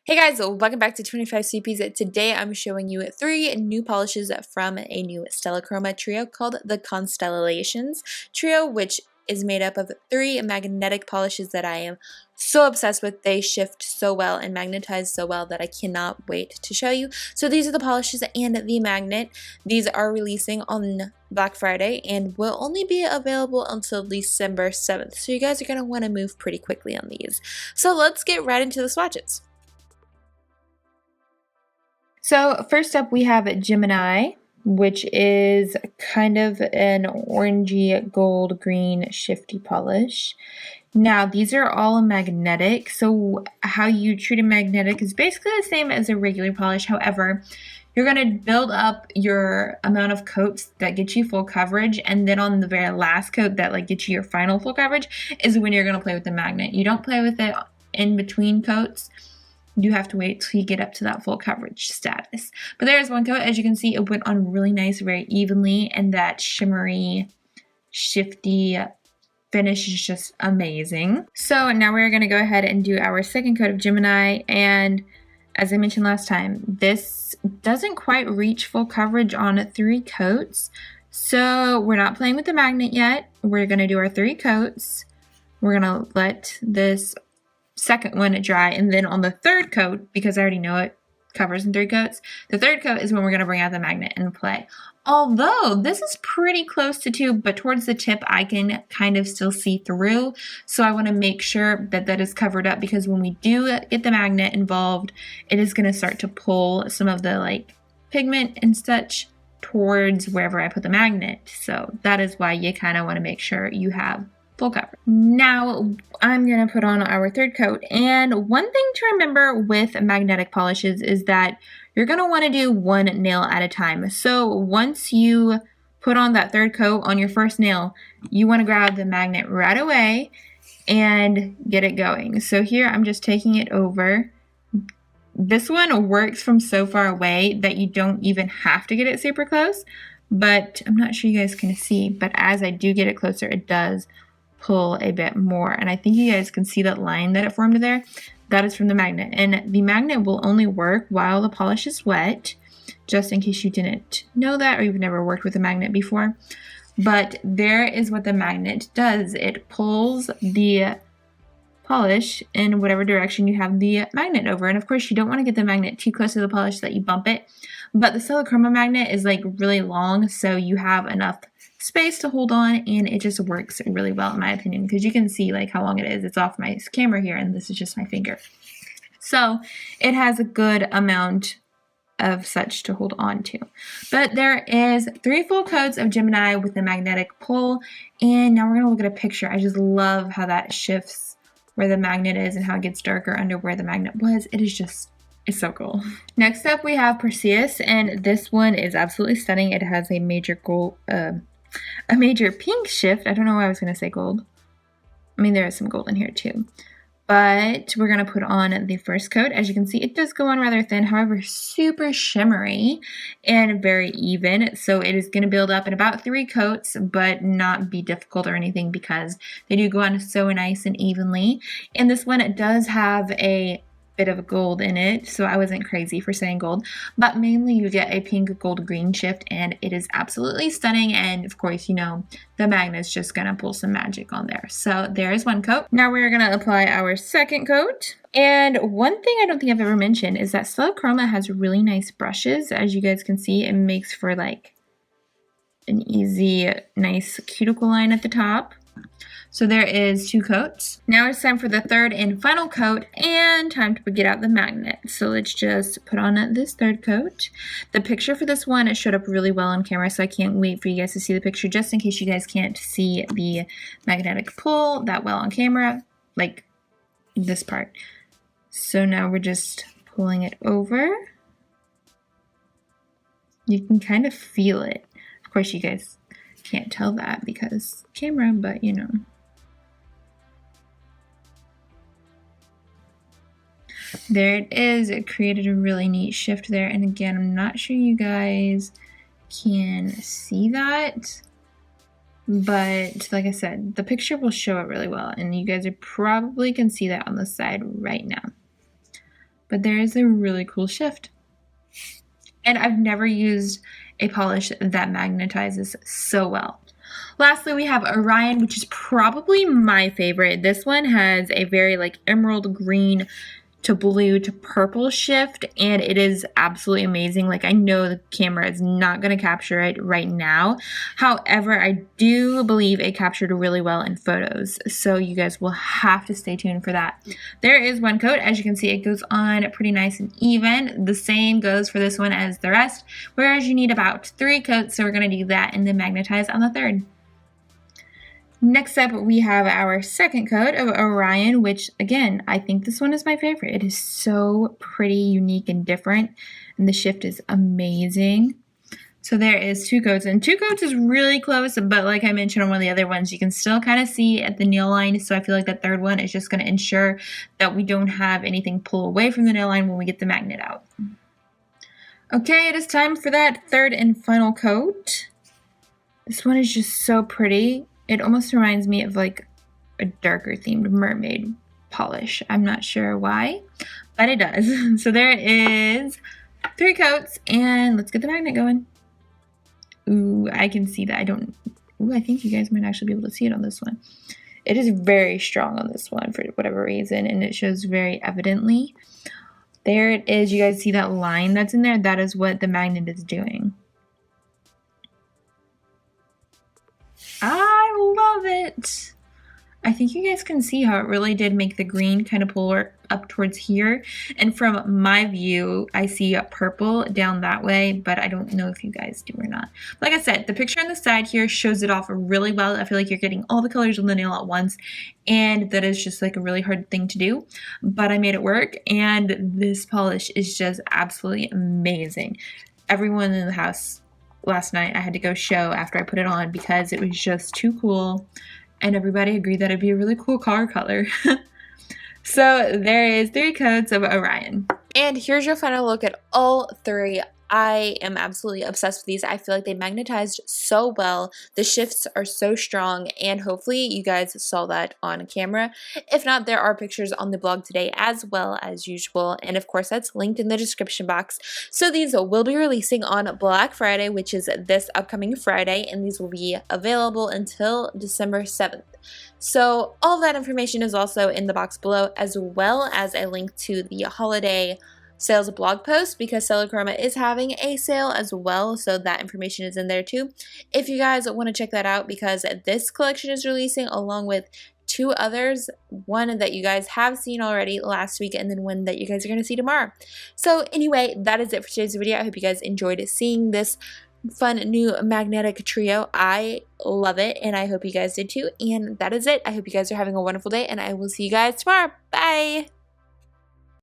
Hey guys, welcome back to 25 Sweetpeas. Today I'm showing you 3 new polishes from a new Stella Chroma trio called the Constellations trio, which is made up of 3 magnetic polishes that I am so obsessed with. They shift so well and magnetize so well that I cannot wait to show you. So these are the polishes and the magnet. These are releasing on Black Friday and will only be available until December 7th. So you guys are going to want to move pretty quickly on these. So let's get right into the swatches. So first up we have Gemini, which is kind of an orangey gold green shifty polish. Now these are all magnetic, so how you treat a magnetic is basically the same as a regular polish. However, you're going to build up your amount of coats that get you full coverage, and then on the very last coat that gets you your final full coverage is when you're going to play with the magnet. You don't play with it in between coats. You have to wait till you get up to that full coverage status. But there's one coat. As you can see, it went on really nice, very evenly, and that shimmery, shifty finish is just amazing. So now we're going to go ahead and do our second coat of Gemini, and as I mentioned last time, this doesn't quite reach full coverage on 3 coats, so we're not playing with the magnet yet. We're going to do our 3 coats. We're going to let this second one dry, and then on the third coat, because I already know it covers in 3 coats, the third coat is when we're going to bring out the magnet and play. Although this is pretty close to 2, but towards the tip I can kind of still see through, so I want to make sure that that is covered up, because when we do get the magnet involved, it is going to start to pull some of the pigment and such towards wherever I put the magnet. So that is why you kind of want to make sure you have full cover. Now I'm going to put on our third coat, and one thing to remember with magnetic polishes is that you're going to want to do one nail at a time. So once you put on that third coat on your first nail, you want to grab the magnet right away and get it going. So here I'm just taking it over. This one works from so far away that you don't even have to get it super close, but I'm not sure you guys can see, but as I do get it closer, it does pull a bit more, and I think you guys can see that line that it formed there. That is from the magnet, and the magnet will only work while the polish is wet, just in case you didn't know that or you've never worked with a magnet before. But there is what the magnet does. It pulls the polish in whatever direction you have the magnet over, and of course you don't want to get the magnet too close to the polish so that you bump it, but the Stella Chroma magnet is really long, so you have enough space to hold on, and it just works really well in my opinion, because you can see how long it is. It's off my camera here, and this is just my finger. So it has a good amount of such to hold on to. But there is 3 full coats of Gemini with the magnetic pull, and now we're going to look at a picture. I just love how that shifts where the magnet is and how it gets darker under where the magnet was. It's so cool. Next up we have Perseus, and this one is absolutely stunning. It has a major gold, a major pink shift. I don't know why I was going to say gold. I mean, there is some gold in here too. But we're going to put on the first coat. As you can see, it does go on rather thin, however, super shimmery and very even. So it is going to build up in about 3 coats, but not be difficult or anything, because they do go on so nice and evenly. And this one, it does have a bit of gold in it, so I wasn't crazy for saying gold, but mainly you get a pink gold green shift, and it is absolutely stunning. And of course, you know, the magnet's just gonna pull some magic on there. So there is one coat. Now we're gonna apply our second coat, and one thing I don't think I've ever mentioned is that Stella Chroma has really nice brushes. As you guys can see, it makes for an easy, nice cuticle line at the top. So there is 2 coats. Now it's time for the third and final coat, and time to get out the magnet. So let's just put on this third coat. The picture for this one, it showed up really well on camera, so I can't wait for you guys to see the picture, just in case you guys can't see the magnetic pull that well on camera, like this part. So now we're just pulling it over. You can kind of feel it. Of course, you guys can't tell that because camera, but you know. There it is. It created a really neat shift there, and again, I'm not sure you guys can see that, but like I said, the picture will show it really well, and you guys probably can see that on the side right now. but there is a really cool shift. And I've never used a polish that magnetizes so well. Lastly, we have Orion, which is probably my favorite. This one has a very like emerald green to blue to purple shift, and it is absolutely amazing. Like, I know the camera is not going to capture it right now. However, I do believe it captured really well in photos, so you guys will have to stay tuned for that. There is one coat. As you can see, it goes on pretty nice and even. The same goes for this one as the rest, whereas you need about 3 coats, so we're going to do that and then magnetize on the third. Next up, we have our second coat of Orion, which, again, I think this one is my favorite. It is so pretty, unique, and different, and the shift is amazing. So there is 2 coats, and 2 coats is really close, but like I mentioned on one of the other ones, you can still kind of see at the nail line, so I feel like that third one is just going to ensure that we don't have anything pull away from the nail line when we get the magnet out. Okay, it is time for that third and final coat. This one is just so pretty. It almost reminds me of like a darker themed mermaid polish. I'm not sure why, but it does. So there is 3 coats, and let's get the magnet going. Ooh, I can see that. I think you guys might actually be able to see it on this one. It is very strong on this one for whatever reason, and it shows very evidently. There it is. You guys see that line that's in there? That is what the magnet is doing. I love it. I think you guys can see how it really did make the green kind of pull up towards here. And from my view, I see a purple down that way, but I don't know if you guys do or not. Like I said, the picture on the side here shows it off really well. I feel like you're getting all the colors on the nail at once, and that is just like a really hard thing to do, but I made it work, and this polish is just absolutely amazing. Everyone in the house last night I had to go show after I put it on because it was just too cool, and everybody agreed that it'd be a really cool car color. So there is 3 coats of Orion. And here's your final look at all 3. I am absolutely obsessed with these. I feel like they magnetized so well. The shifts are so strong, and hopefully you guys saw that on camera. If not, there are pictures on the blog today as well as usual, and of course that's linked in the description box. So these will be releasing on Black Friday, which is this upcoming Friday, and these will be available until December 7th. So all that information is also in the box below, as well as a link to the holiday sales blog post, because Stella Chroma is having a sale as well, so that information is in there too if you guys want to check that out, because this collection is releasing along with 2 others, one that you guys have seen already last week, and then one that you guys are going to see tomorrow. So anyway, that is it for today's video. I hope you guys enjoyed seeing this fun new magnetic trio. I love it, and I hope you guys did too, and that is it. I hope you guys are having a wonderful day, and I will see you guys tomorrow. Bye!